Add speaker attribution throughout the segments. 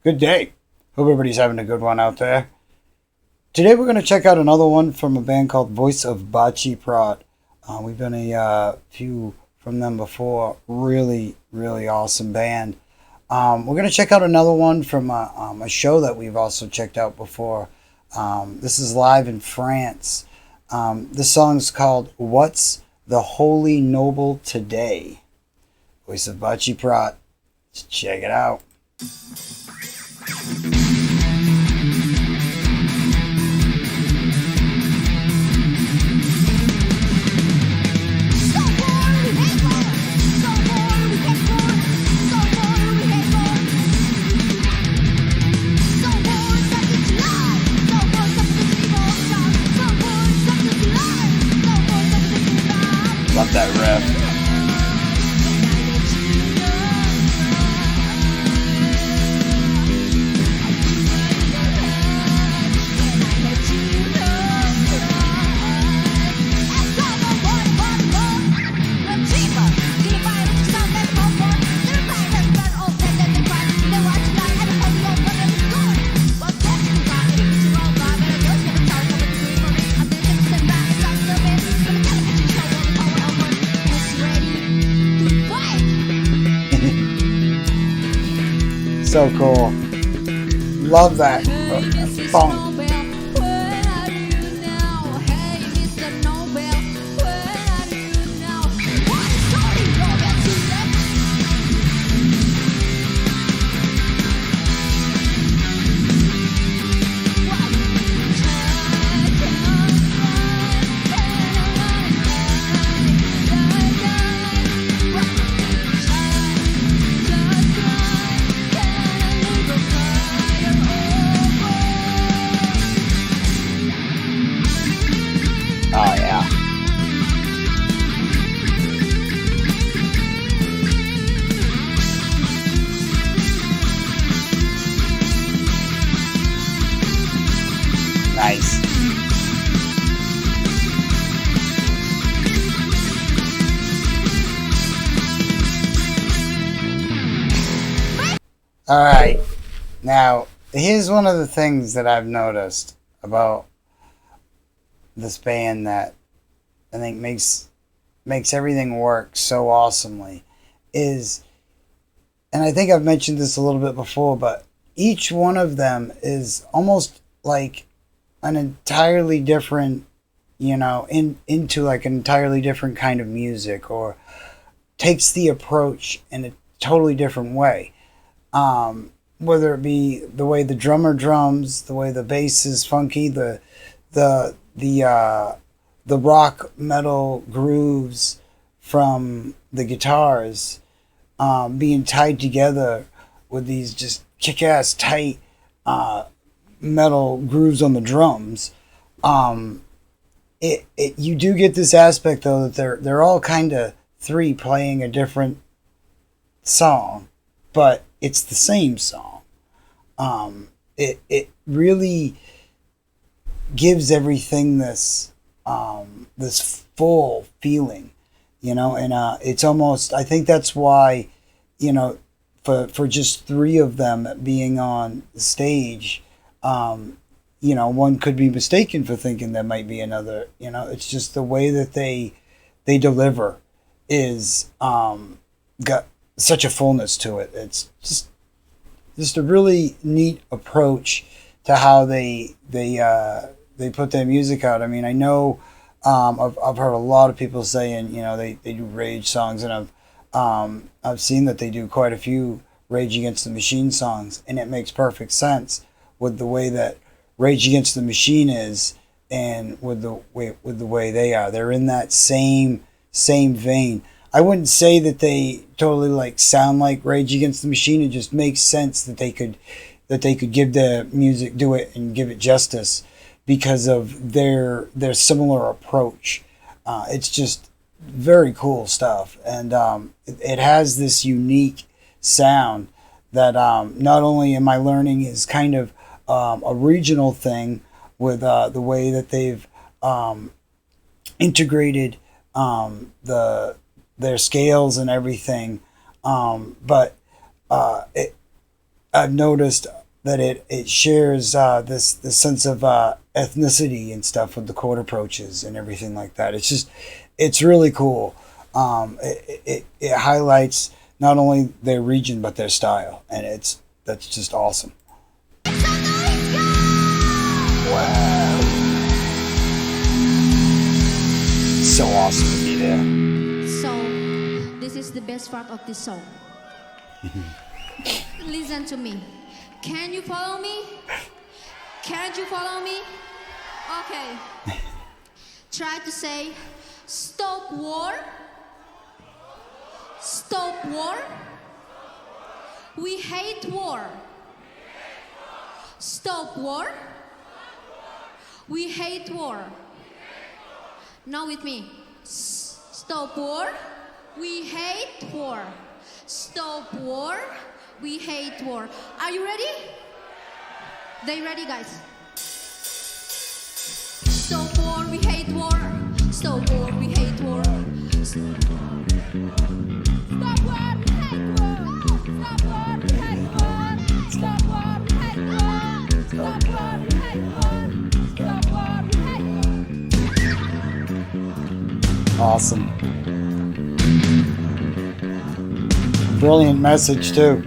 Speaker 1: good day. Hope everybody's having a good one out there. Today we're going to check out another one from a band called VOICE of BACEPROT. We've done a few from them before. Really, really awesome band. We're going to check out another one from a show that we've also checked out before. This is live in France. This song's called What's the Holy Nobel Today? VOICE of BACEPROT. Let's check it out. Love that riff. So cool. Love that funk. Oh, yeah. Nice. All right. Now, here's one of the things that I've noticed about this band that I think makes everything work so awesomely is, and I think I've mentioned this a little bit before, but each one of them is almost like an entirely different, into like an entirely different kind of music, or takes the approach in a totally different way. Whether it be the way the drummer drums, the way the bass is funky, the rock metal grooves from the guitars being tied together with these just kick-ass tight metal grooves on the drums. You do get this aspect though that they're all kind of three playing a different song, but it's the same song. It really gives everything this full feeling, and it's almost, I think that's why, for just three of them being on the stage, one could be mistaken for thinking there might be another. It's just the way that they deliver is got such a fullness to it. It's just a really neat approach to how they put their music out. I mean, I know I've heard a lot of people saying, they do Rage songs, and I've seen that they do quite a few Rage Against the Machine songs, and it makes perfect sense with the way that Rage Against the Machine is, and with the way they are. They're in that same vein. I wouldn't say that they totally sound like Rage Against the Machine. It just makes sense that they could give their music, do it and give it justice because of their similar approach. It's just very cool stuff, and it has this unique sound that not only am I learning is kind of a regional thing with the way that they've integrated their scales and everything, but I've noticed that it shares this sense of ethnicity and stuff with the chord approaches and everything like that. It's really cool. It highlights not only their region but their style, and that's just awesome. Wow, so awesome to be there.
Speaker 2: So, this is the best part of this song. Listen to me. Can you follow me? Can't you follow me? Okay. Try to say, stop war. Stop war. We hate war. Stop war. We hate war. Now with me. Stop war. We hate war. Stop war. We hate war. Are you ready? They ready, guys? Stop war. We hate war. Stop war. We hate war. Stop war. Stop war. We hate war. Stop war. We hate war. Stop war. We hate war. Stop war. We hate war. Stop war. We hate war.
Speaker 1: Awesome. Brilliant message too.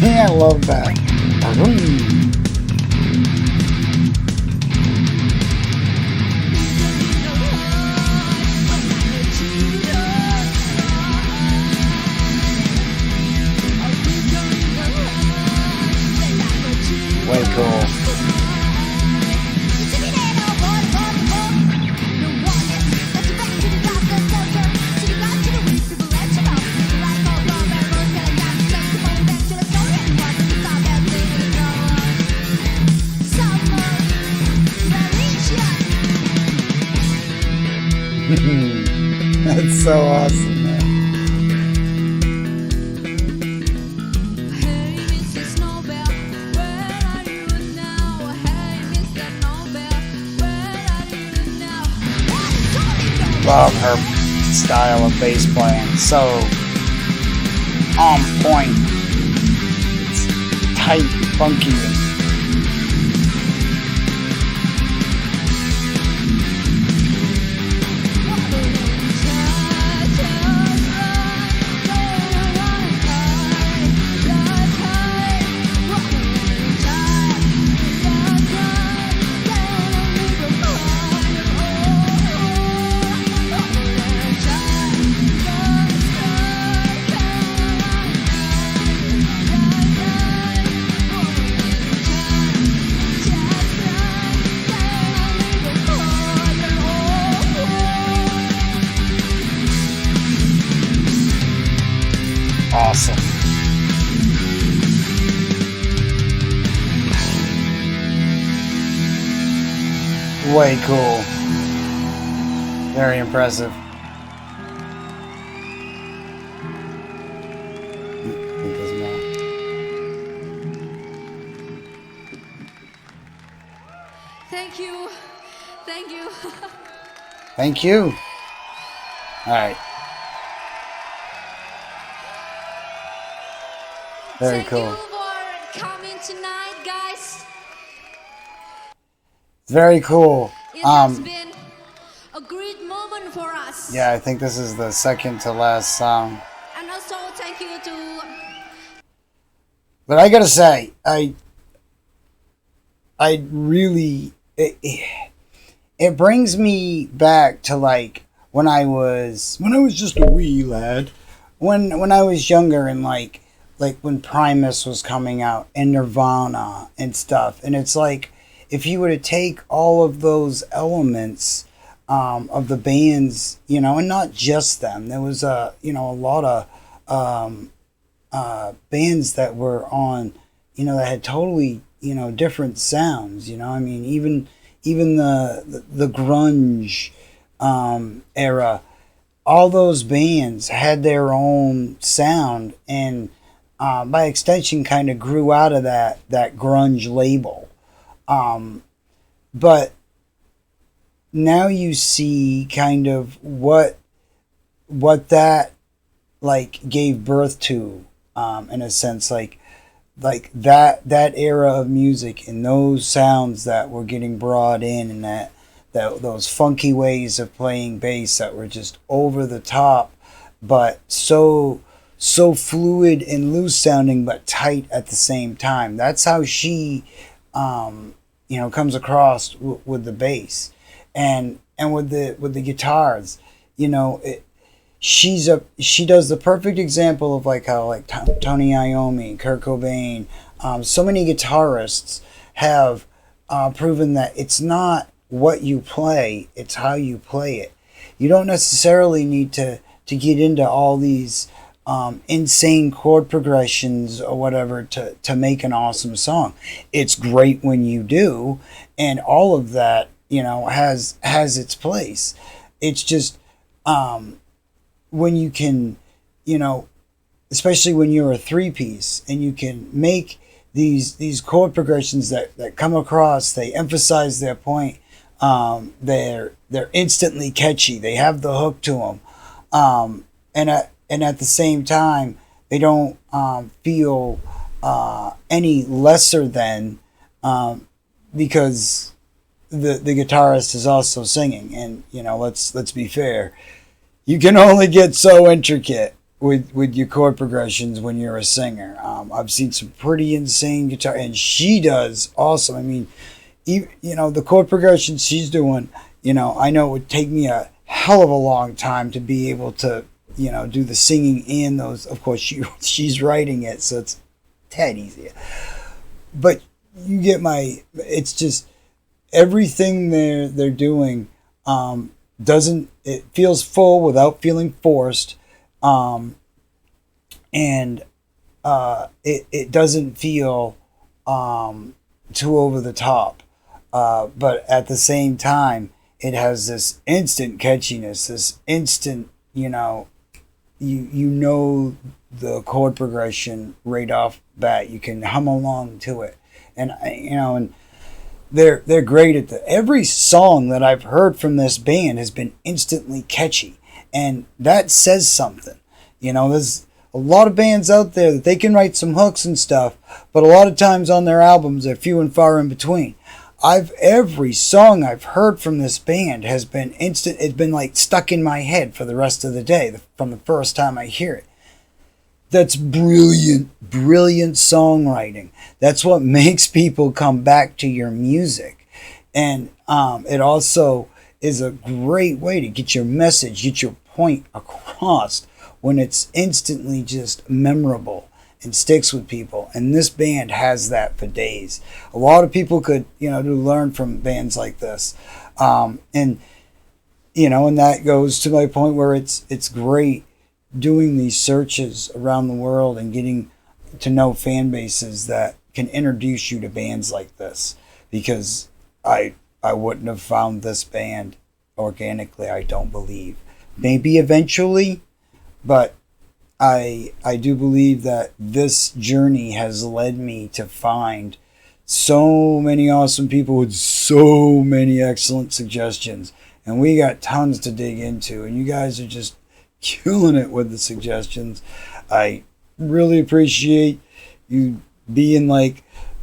Speaker 1: I love that. Way cool. That's so awesome, man.
Speaker 2: Hey, Mrs. Nobel, where are you now? Hey, Mr. Nobel, where are you now?
Speaker 1: Love her style of bass playing. So on point. It's tight, funky. Awesome. Way cool. Very impressive. It doesn't matter.
Speaker 2: Thank you. Thank you.
Speaker 1: Thank you. All right. Very cool.
Speaker 2: Thank you for coming tonight, guys.
Speaker 1: Very cool.
Speaker 2: It has been a great moment for us.
Speaker 1: Yeah, I think this is the second to last song.
Speaker 2: And also thank you to...
Speaker 1: But I gotta say, I really it brings me back to like when I was just a wee lad, when I was younger, and like when Primus was coming out and Nirvana and stuff, and it's like if you were to take all of those elements of the bands, and not just them, there was a lot of bands that were on, that had totally different sounds. I mean, even even the grunge era, all those bands had their own sound, and by extension kind of grew out of that grunge label. But now you see kind of what that like gave birth to, in a sense, like that era of music and those sounds that were getting brought in, and that those funky ways of playing bass that were just over the top, but so fluid and loose sounding, but tight at the same time. That's how she, comes across with the bass, and with the guitars. She does the perfect example of like how like Tony Iommi, Kurt Cobain, so many guitarists have proven that it's not what you play, it's how you play it. You don't necessarily need to get into all these insane chord progressions or whatever to make an awesome song. It's great when you do, and all of that has its place. It's just when you can, especially when you're a three-piece and you can make these chord progressions that come across, they emphasize their point. They're instantly catchy. They have the hook to them, and at the same time, they don't feel any lesser than, because the guitarist is also singing. And let's be fair, you can only get so intricate with your chord progressions when you're a singer. I've seen some pretty insane guitar, and she does awesome. I mean, the chord progressions she's doing, I know it would take me a hell of a long time to be able to, do the singing and those. Of course, she's writing it, so it's tad easier. But you get it's just everything they're doing it feels full without feeling forced, and it doesn't feel too over the top. But at the same time, it has this instant catchiness, this instant, you know the chord progression right off bat. You can hum along to it, and they're great at every song that I've heard from this band has been instantly catchy, and that says something. There's a lot of bands out there that they can write some hooks and stuff, but a lot of times on their albums they're few and far in between. Every song I've heard from this band has been instant. It's been like stuck in my head for the rest of the day from the first time I hear it. That's brilliant songwriting. That's what makes people come back to your music. And it also is a great way to get your message, get your point across when it's instantly just memorable and sticks with people. And this band has that for days. A lot of people could, learn from bands like this. And that goes to my point where it's great doing these searches around the world and getting to know fan bases that can introduce you to bands like this, because I wouldn't have found this band organically, I don't believe. Maybe eventually, but I do believe that this journey has led me to find so many awesome people with so many excellent suggestions, and we got tons to dig into, and you guys are just killing it with the suggestions. I really appreciate you being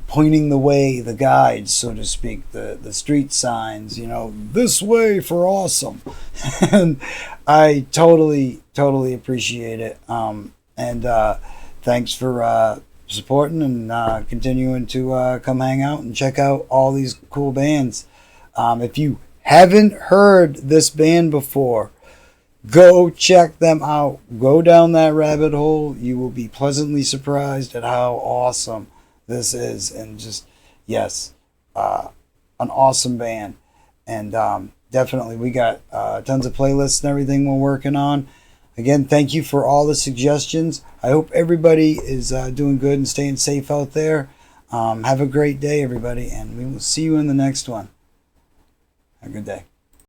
Speaker 1: pointing the way, the guides, so to speak, the street signs, this way for awesome. And I totally appreciate it. And thanks for supporting and continuing to come hang out and check out all these cool bands. If you haven't heard this band before, go check them out. Go down that rabbit hole. You will be pleasantly surprised at how awesome this is. And just, yes, an awesome band. And definitely we got tons of playlists and everything we're working on. Again, thank you for all the suggestions. I hope everybody is doing good and staying safe out there. Have a great day, everybody, and we will see you in the next one. Have a good day.